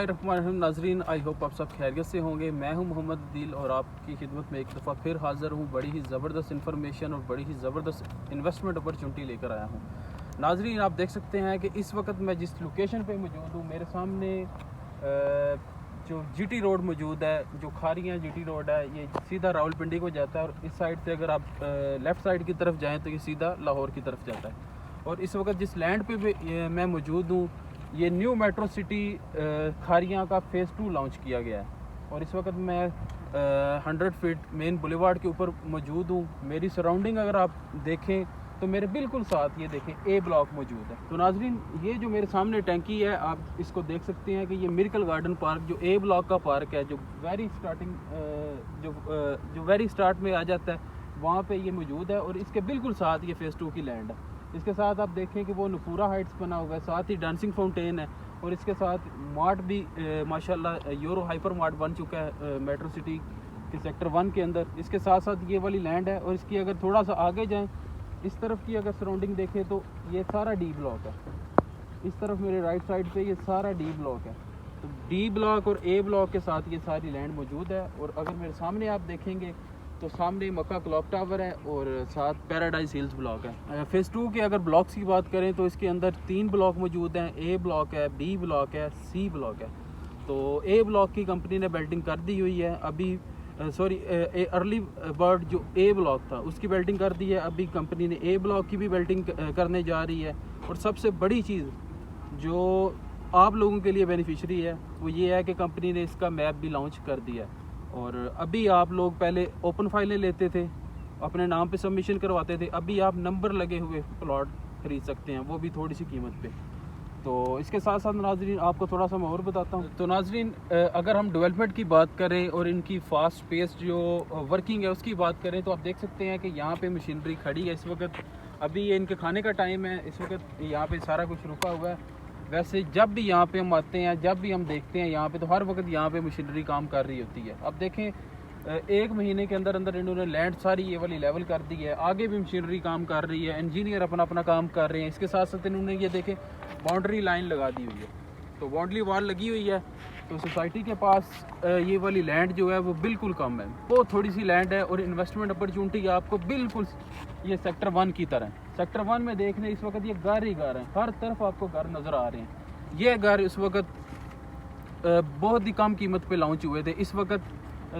बिस्मिल्लाहिर्रहमानिर्रहीम। नाजरीन, I hope आप सब खैरियत से होंगे। मैं हूं मोहम्मद दिल और आपकी खिदमत में एक दफ़ा फिर हाज़िर हूं बड़ी ही ज़बरदस्त इन्फॉर्मेशन और बड़ी ही ज़बरदस्त इन्वेस्टमेंट अपॉर्चुनिटी लेकर आया हूं। नाजरीन, आप देख सकते हैं कि इस वक्त मैं जिस लोकेशन पे मौजूद हूं, मेरे सामने जो जीटी रोड मौजूद है, जो खारियाँ जीटी रोड है, ये सीधा रावलपिंडी को जाता है और इस साइड से अगर आप लेफ़्ट साइड की तरफ जाएँ तो ये सीधा लाहौर की तरफ जाता है। और इस वक्त जिस लैंड पे मैं मौजूद हूँ, ये न्यू मेट्रो सिटी खारियाँ का फ़ेज़ 2 लॉन्च किया गया है। और इस वक्त मैं 100 फीट मेन बुलेवार्ड के ऊपर मौजूद हूँ। मेरी सराउंडिंग अगर आप देखें तो मेरे बिल्कुल साथ ये देखें ए ब्लॉक मौजूद है। तो नाजरीन, ये जो मेरे सामने टैंकी है, आप इसको देख सकते हैं कि ये मिरेकल गार्डन पार्क जो ए ब्लॉक का पार्क है, जो वेरी स्टार्ट में आ जाता है, वहाँ पे ये मौजूद है। और इसके बिल्कुल साथ ये फ़ेज़ 2 की लैंड है। इसके साथ आप देखें कि वो नफूरा हाइट्स बना हुआ है, साथ ही डांसिंग फाउंटेन है और इसके साथ मार्ट भी माशाल्लाह यूरो हाइपर मार्ट बन चुका है मेट्रो सिटी के सेक्टर 1 के अंदर। इसके साथ साथ ये वाली लैंड है और इसकी अगर थोड़ा सा आगे जाएं, इस तरफ की अगर सराउंडिंग देखें तो ये सारा डी ब्लॉक है। इस तरफ मेरे राइट साइड पे ये सारा डी ब्लॉक है। तो डी ब्लॉक और ए ब्लॉक के साथ ये सारी लैंड मौजूद है। और अगर मेरे सामने आप देखेंगे तो सामने मक्का क्लॉक टावर है और साथ पैराडाइज हिल्स ब्लॉक है। फ़ेज़ 2 के अगर ब्लॉक्स की बात करें तो इसके अंदर 3 ब्लॉक मौजूद हैं। ए ब्लॉक है, बी ब्लॉक है, सी ब्लॉक है। तो ए ब्लॉक की कंपनी ने बेल्टिंग कर दी हुई है अभी, अर्ली बर्ड जो ए ब्लॉक था उसकी बेल्टिंग कर दी है। अभी कंपनी ने ए ब्लॉक की भी बेल्टिंग करने जा रही है। और सबसे बड़ी चीज़ जो आप लोगों के लिए बेनिफिशरी है वो ये है कि कंपनी ने इसका मैप भी लॉन्च कर दिया है। और अभी आप लोग पहले ओपन फाइलें लेते थे, अपने नाम पे सबमिशन करवाते थे, अभी आप नंबर लगे हुए प्लॉट खरीद सकते हैं, वो भी थोड़ी सी कीमत पे। तो इसके साथ साथ नाजरीन आपको थोड़ा सा मैं और बताता हूँ। तो नाजरीन, अगर हम डेवलपमेंट की बात करें और इनकी फास्ट पेस जो वर्किंग है उसकी बात करें तो आप देख सकते हैं कि यहाँ पे मशीनरी खड़ी है इस वक्त। अभी ये इनके खाने का टाइम है, इस वक्त यहाँ पे सारा कुछ रुका हुआ है। वैसे जब भी यहाँ पे हम आते हैं, जब भी हम देखते हैं यहाँ पे, तो हर वक्त यहाँ पे मशीनरी काम कर रही होती है। अब देखें, 1 महीने के अंदर अंदर इन्होंने लैंड सारी ये वाली लेवल कर दी है। आगे भी मशीनरी काम कर रही है, इंजीनियर अपना अपना काम कर रहे हैं। इसके साथ साथ इन्होंने ये देखें बाउंड्री लाइन लगा दी हुई है, तो बाउंड्री वाल लगी हुई है। तो सोसाइटी के पास ये वाली लैंड जो है वो बिल्कुल कम है, बहुत थोड़ी सी लैंड है। और इन्वेस्टमेंट अपॉर्चुनिटी आपको बिल्कुल ये सेक्टर 1 की तरह। सेक्टर 1 में देख लें, इस वक्त ये घर ही घर हैं, हर तरफ आपको घर नज़र आ रहे हैं। ये घर इस वक्त बहुत ही कम कीमत पे लॉन्च हुए थे। इस वक्त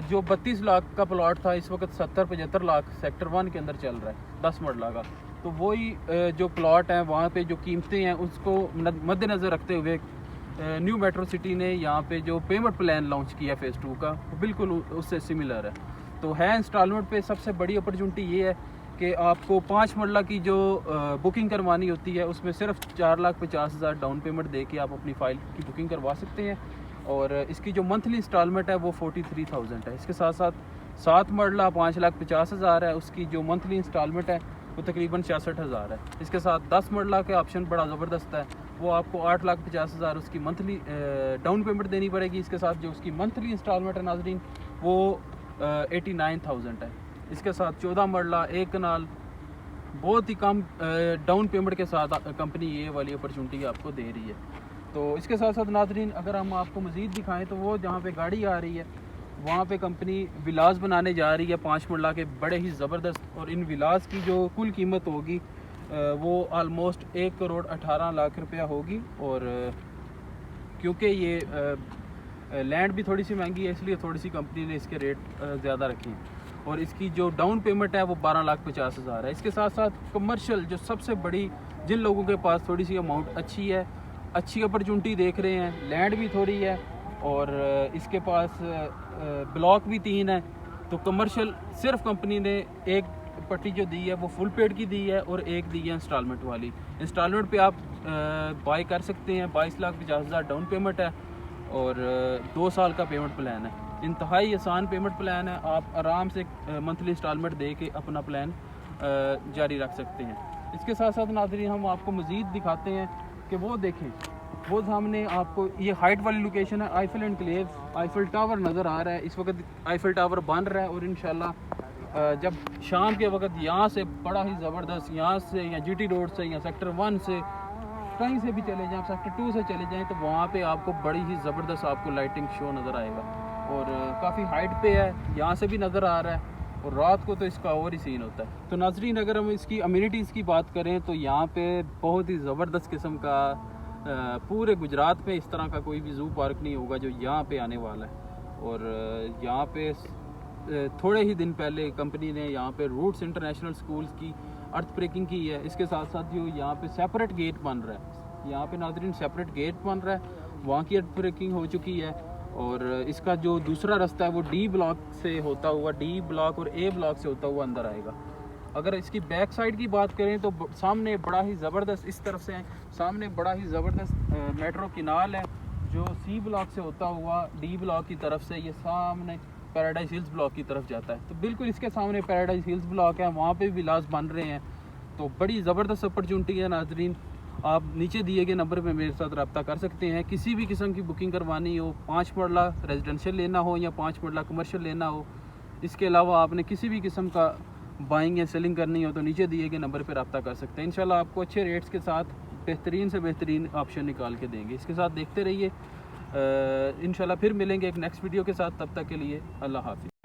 जो 32 लाख का प्लॉट था, इस वक्त 70-75 लाख सेक्टर 1 के अंदर चल रहा है, 10 मरला का। तो वही जो प्लॉट है वहाँ पे जो कीमतें हैं उसको मद्देनज़र रखते हुए न्यू मेट्रो सिटी ने यहाँ पे जो पेमेंट प्लान लॉन्च किया फ़ेज़ 2 का, बिल्कुल उससे सिमिलर है। तो है इंस्टॉलमेंट पे सबसे बड़ी अपॉर्चुनिटी ये है कि आपको 5 मरला की जो बुकिंग करवानी होती है उसमें सिर्फ 4,50,000 डाउन पेमेंट दे के आप अपनी फ़ाइल की बुकिंग करवा सकते हैं। और इसकी जो मंथली इंस्टॉलमेंट है वो 43,000 है। इसके साथ साथ 7 मरला 5,50,000 है, उसकी जो मंथली इंस्टॉलमेंट है वो तकरीबन 66,000 है। इसके साथ 10 मरला के ऑप्शन बड़ा ज़बरदस्त है, वो आपको 8,50,000 उसकी मंथली डाउन पेमेंट देनी पड़ेगी। इसके साथ जो उसकी मंथली इंस्टॉलमेंट है नाजरीन वो 89,000 है। इसके साथ 14 मरला 1 कनाल बहुत ही कम डाउन पेमेंट के साथ कंपनी ये वाली अपॉर्चुनिटी आपको दे रही है। तो इसके साथ साथ नाजरीन अगर हम आपको मज़ीद दिखाएं तो वो जहाँ पे गाड़ी आ रही है वहाँ पे कंपनी विलास बनाने जा रही है 5 मरला के, बड़े ही ज़बरदस्त। और इन विलास की जो कुल कीमत होगी वो आलमोस्ट 1,18,00,000 रुपया होगी। और क्योंकि ये लैंड भी थोड़ी सी महंगी है इसलिए थोड़ी सी कंपनी ने इसके रेट ज़्यादा रखे हैं। और इसकी जो डाउन पेमेंट है वो 12,50,000 है। इसके साथ साथ कमर्शियल जो सबसे बड़ी, जिन लोगों के पास थोड़ी सी अमाउंट अच्छी है, अच्छी अपॉर्चुनिटी देख रहे हैं, लैंड भी थोड़ी है और इसके पास ब्लॉक भी 3 है, तो कमर्शियल सिर्फ कंपनी ने एक पट्टी जो दी है वो फुल पेड की दी है और एक दी है इंस्टॉलमेंट वाली। इंस्टॉलमेंट पे आप बाय कर सकते हैं, 22,50,000 डाउन पेमेंट है और 2 साल का पेमेंट प्लान है। इंतहाई आसान पेमेंट प्लान है, आप आराम से मंथली इंस्टॉलमेंट दे के अपना प्लान जारी रख सकते हैं। इसके साथ साथ नाज़रीन हम आपको मज़ीद दिखाते हैं कि वो देखें, वो सामने आपको ये हाइट वाली लोकेशन है, आईफिल एनक्लेव, आईफिल टावर नज़र आ रहा है। इस वक्त आईफिल टावर बन रहा है और इंशाल्लाह जब शाम के वक्त यहाँ से बड़ा ही ज़बरदस्त, यहाँ से या जीटी रोड से या सेक्टर 1 से कहीं से भी चले जाएँ, सेक्टर 2 से चले जाएँ, तो वहाँ पे आपको बड़ी ही ज़बरदस्त आपको लाइटिंग शो नज़र आएगा। और काफ़ी हाइट पे है, यहाँ से भी नज़र आ रहा है, और रात को तो इसका और ही सीन होता है। तो नाज़रीन, अगर हम इसकी अम्यूनिटीज़ की बात करें तो यहाँ पे बहुत ही ज़बरदस्त किस्म का पूरे गुजरात में इस तरह का कोई भी ज़ू पार्क नहीं होगा जो यहाँ पे आने वाला है। और यहाँ पे थोड़े ही दिन पहले कंपनी ने यहाँ पे रूट्स इंटरनेशनल स्कूल्स की अर्थ ब्रेकिंग की है। इसके साथ साथ जो यहाँ पे सेपरेट गेट बन रहा है, यहाँ पे नाज़रीन सेपरेट गेट बन रहा है, वहाँ की अर्थ ब्रेकिंग हो चुकी है। और इसका जो दूसरा रास्ता है वो डी ब्लॉक से होता हुआ, डी ब्लॉक और ए ब्लॉक से होता हुआ अंदर आएगा। अगर इसकी बैक साइड की बात करें तो सामने बड़ा ही ज़बरदस्त, इस तरफ से सामने बड़ा ही ज़बरदस्त मेट्रो किनाल है जो सी ब्लॉक से होता हुआ डी ब्लॉक की तरफ से ये सामने पैराडाइज हिल्स ब्लॉक की तरफ जाता है। तो बिल्कुल इसके सामने पैराडाइज हिल्स ब्लॉक है, वहाँ पे भी विलास बन रहे हैं। तो बड़ी ज़बरदस्त अपॉर्चुनिटी है नाजरीन। आप नीचे दिए गए नंबर पे मेरे साथ रब्ता कर सकते हैं। किसी भी किस्म की बुकिंग करवानी हो, 5 मरला रेजिडेंशियल लेना हो या 5 मरला कमर्शियल लेना हो, इसके अलावा आपने किसी भी किस्म का बाइंग या सेलिंग करनी हो, तो नीचे दिए गए नंबर पे रब्ता कर सकते हैं। इंशाल्लाह आपको अच्छे रेट्स के साथ बेहतरीन से बेहतरीन ऑप्शन निकाल के देंगे। इसके साथ देखते रहिए। इंशाल्लाह फिर मिलेंगे एक नेक्स्ट वीडियो के साथ। तब तक के लिए अल्लाह हाफिज़।